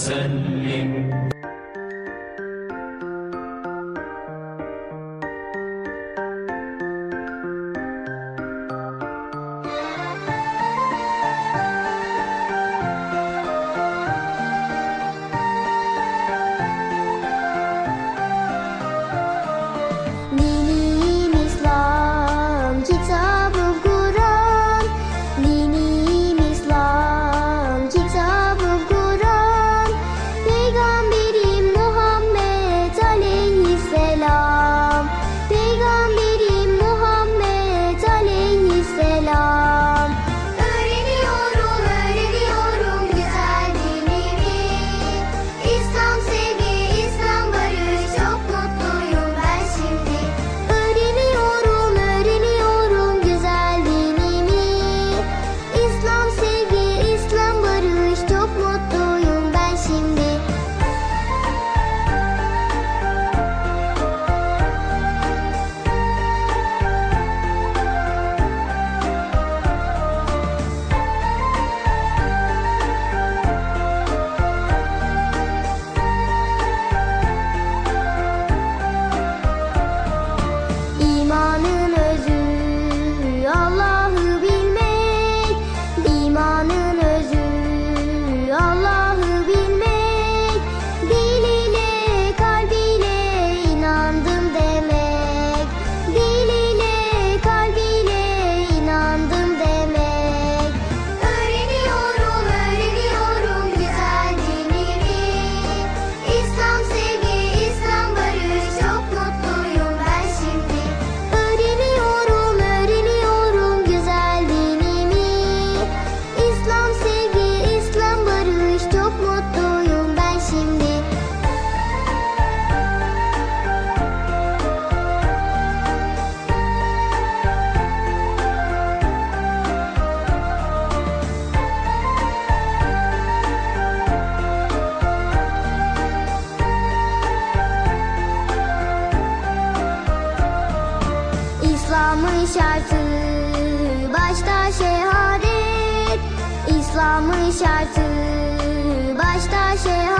وسلم. Dinim İslam, kitabı Kur'an. Dinim İslam, kitabı Kur'an. Peygamberim Muhammed aleyhisselam. Peygamberim Muhammed aleyhisselam. Öğreniyorum, öğreniyorum güzel dinimi. İslam sevgi, İslam barış, çok mutluyum ben şimdi. Öğreniyorum, öğreniyorum güzel dinimi. İslam sevgi, İslam barış, çok mutluyum ben şimdi. İmanın özü Allah'ı bilmek. İmanın özü Allah'ı bilmek. Diliyle kalbiyle inandım demek. Diliyle kalbiyle inandım demek. Öğreniyorum, öğreniyorum güzel dinimi. İslam sevgi, İslam barış, çok mutluyum ben şimdi. Öğreniyorum, öğreniyorum güzel dinimi. İslam sevgi, İslam barış, çok mutluyum ben şimdi. İslam'ın şartı başta şehadet. İslam'ın şartı başta şehadet.